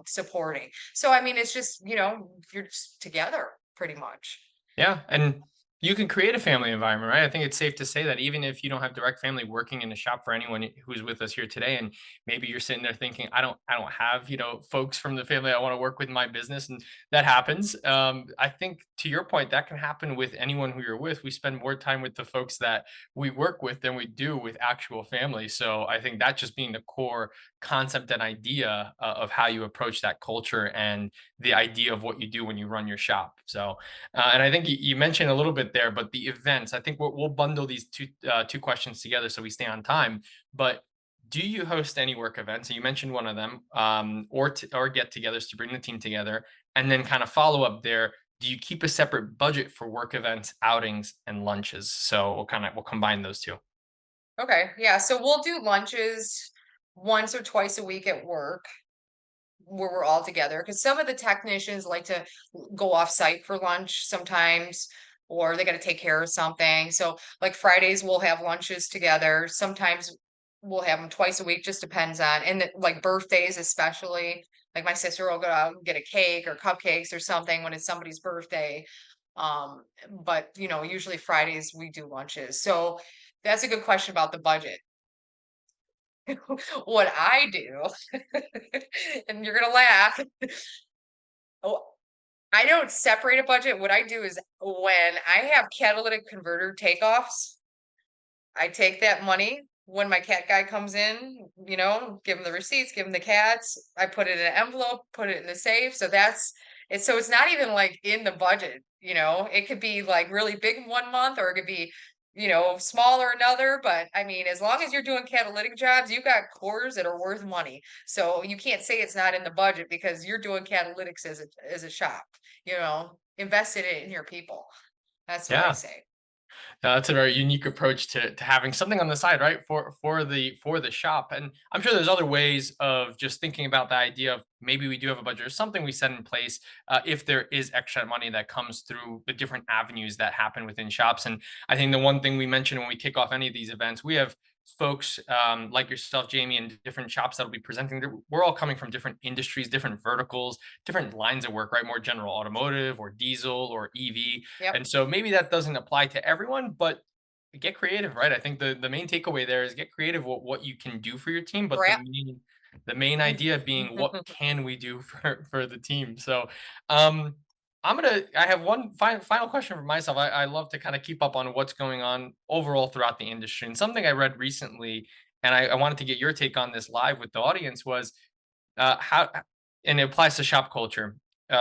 supporting. So I mean, it's just, you're just together pretty much. Yeah, and you can create a family environment, right? I think it's safe to say that even if you don't have direct family working in a shop for anyone who's with us here today, and maybe you're sitting there thinking, I don't have, folks from the family I want to work with in my business, and that happens. I think to your point, that can happen with anyone who you're with. We spend more time with the folks that we work with than we do with actual family. So I think that just being the core concept and idea of how you approach that culture and the idea of what you do when you run your shop. So and I think you mentioned a little bit there, but the events, I think we'll bundle these two questions together so we stay on time. But do you host any work events? And you mentioned one of them, or get-togethers to bring the team together, and then kind of follow up there. Do you keep a separate budget for work events, outings, and lunches? So we'll combine those two. Okay. Yeah. So we'll do lunches once or twice a week at work where we're all together because some of the technicians like to go off site for lunch sometimes. or they got to take care of something. So like Fridays we'll have lunches together. Sometimes we'll have them twice a week, just depends on, and like birthdays especially. Like my sister will go out and get a cake or cupcakes or something when it's somebody's birthday. But usually Fridays we do lunches. So that's a good question about the budget. What I do, and you're gonna laugh. Oh, I don't separate a budget. What I do is when I have catalytic converter takeoffs, I take that money when my cat guy comes in, give him the receipts, give him the cats. I put it in an envelope, put it in the safe. So that's it. So it's not even like in the budget, it could be like really big one month or it could be, smaller another. But I mean, as long as you're doing catalytic jobs, you got cores that are worth money. So you can't say it's not in the budget because you're doing catalytics as a shop, invest in it in your people. That's what I Yeah. say. That's a very unique approach to having something on the side, right? For the shop. And I'm sure there's other ways of just thinking about the idea of maybe we do have a budget or something we set in place if there is extra money that comes through the different avenues that happen within shops. And I think the one thing we mentioned when we kick off any of these events, we have folks like yourself, Jamie, and different shops that'll be presenting. We're all coming from different industries, different verticals, different lines of work, right? More general automotive or diesel or EV. Yep. And so maybe that doesn't apply to everyone, but get creative, right? I think the main takeaway there is get creative what you can do for your team, but the Scrap. main idea being what can we do for the team. So um I have one final question for myself. I love to kind of keep up on what's going on overall throughout the industry. And something I read recently, and I wanted to get your take on this live with the audience, was how, and it applies to shop culture.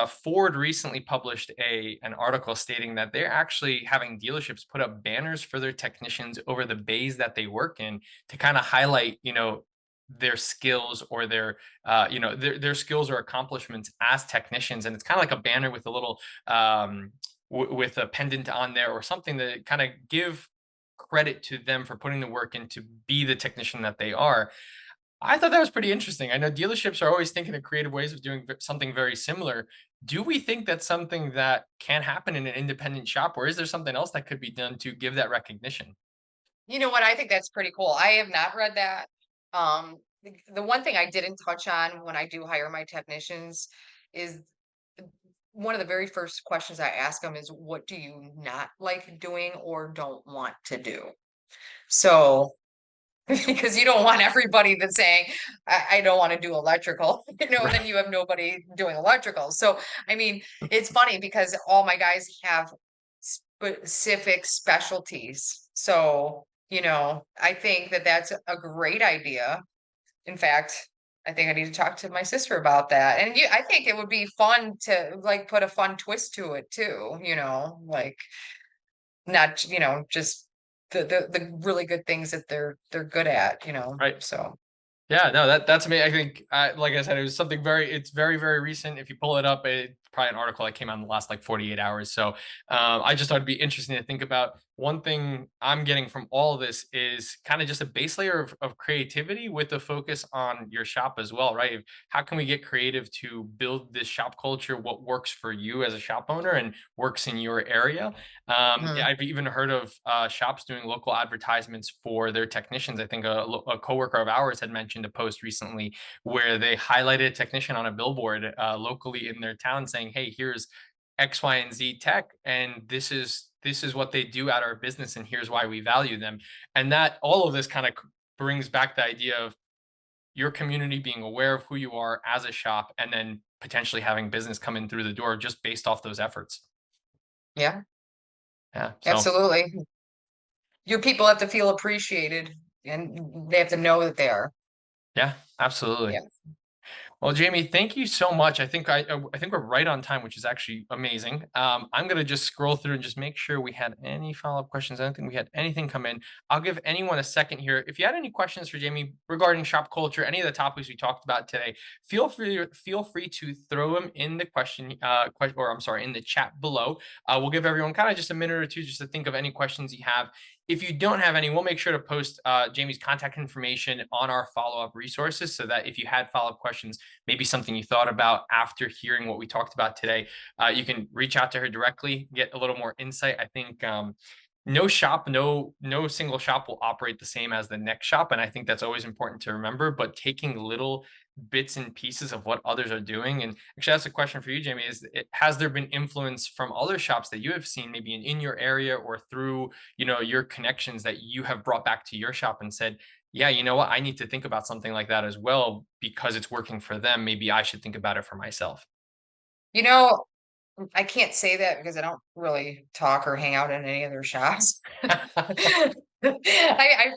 Ford recently published an article stating that they're actually having dealerships put up banners for their technicians over the bays that they work in to kind of highlight, their skills or their skills or accomplishments as technicians. And it's kind of like a banner with a little with a pendant on there or something to kind of give credit to them for putting the work in to be the technician that they are. I thought that was pretty interesting. I know dealerships are always thinking of creative ways of doing something very similar. Do we think that's something that can happen in an independent shop, or is there something else that could be done to give that recognition? You know what? I think that's pretty cool. I have not read that. The one thing I didn't touch on when I do hire my technicians is one of the very first questions I ask them is, what do you not like doing or don't want to do? So, because you don't want everybody that's saying, I don't want to do electrical, and then Right. you have nobody doing electrical. So, I mean, it's funny because all my guys have specific specialties. So, I think that that's a great idea. In fact, I think I need to talk to my sister about that. And I think it would be fun to like put a fun twist to it too, like not, just the really good things that they're good at, Right. so Yeah, no, that's me. I think, like I said, it was something it's very, very recent. If you pull it up, it's probably an article that came out in the last like 48 hours. So I just thought it'd be interesting to think about. One thing I'm getting from all of this is kind of just a base layer of creativity with a focus on your shop as well, right? How can we get creative to build this shop culture? What works for you as a shop owner and works in your area? Yeah, mhm. I've even heard of shops doing local advertisements for their technicians. I think a coworker of ours had mentioned a post recently where they highlighted a technician on a billboard locally in their town saying, "Hey, here's X, Y, and Z tech, and this is what they do at our business, and here's why we value them." And that all of this kind of brings back the idea of your community being aware of who you are as a shop, and then potentially having business come in through the door just based off those efforts. Yeah, Yeah. So absolutely. Your people have to feel appreciated and they have to know that they are. yeah, absolutely. Yeah. Well, Jamie, thank you so much. I think we're right on time, which is actually amazing. I'm gonna just scroll through and just make sure we had any follow-up questions. I don't think we had anything come in. I'll give anyone a second here. If you had any questions for Jamie regarding shop culture, any of the topics we talked about today, feel free to throw them in the or I'm sorry, in the chat below. We'll give everyone kind of just a minute or two just to think of any questions you have. If you don't have any, we'll make sure to post Jamie's contact information on our follow-up resources so that if you had follow-up questions, maybe something you thought about after hearing what we talked about today, you can reach out to her directly, get a little more insight. I think no single shop will operate the same as the next shop. And I think that's always important to remember, but taking little bits and pieces of what others are doing. And actually, that's a question for you, Jamie, has there been influence from other shops that you have seen maybe in your area or through, your connections that you have brought back to your shop and said, yeah, you know what, I need to think about something like that as well because it's working for them. Maybe I should think about it for myself. You know, I can't say that because I don't really talk or hang out in any of their shops. I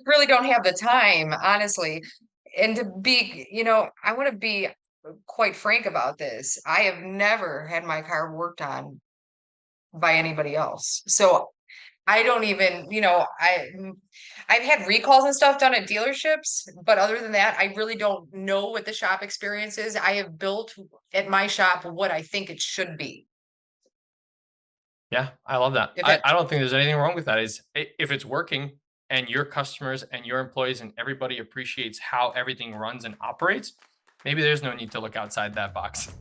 really don't have the time, honestly. And to be, I want to be quite frank about this. I have never had my car worked on by anybody else. So I don't even, I've had recalls and stuff done at dealerships, but other than that, I really don't know what the shop experience is. I have built at my shop what I think it should be. Yeah, I love that. If I it, don't think there's anything wrong with that. If it's working and your customers and your employees and everybody appreciates how everything runs and operates, maybe there's no need to look outside that box.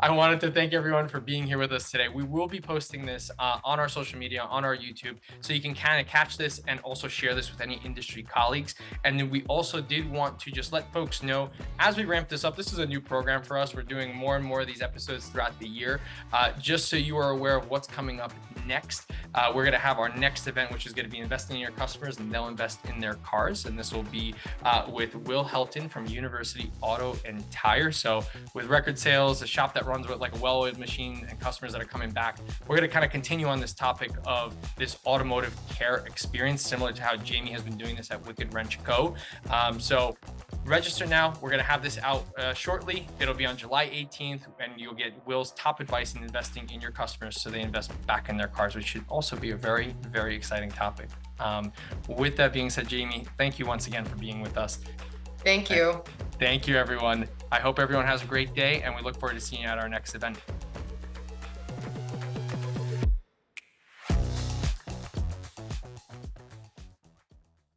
I wanted to thank everyone for being here with us today. We will be posting this on our social media, on our YouTube, so you can kind of catch this and also share this with any industry colleagues. And then we also did want to just let folks know, as we ramp this up, this is a new program for us. We're doing more and more of these episodes throughout the year, just so you are aware of what's coming up next. We're going to have our next event, which is going to be investing in your customers and they'll invest in their cars. And this will be with Will Helton from University Auto and Tire. So with record sales, a shop that runs with like a well-oiled machine and customers that are coming back, we're going to kind of continue on this topic of this automotive care experience, similar to how Jamie has been doing this at Wicked Wrench Co. So register now. We're going to have this out shortly. It'll be on July 18th, and you'll get Will's top advice in investing in your customers so they invest back in their cars, which should also be a very, very exciting topic. With that being said, Jamie, thank you once again for being with us. Thank you. Thank you, everyone. I hope everyone has a great day, and we look forward to seeing you at our next event.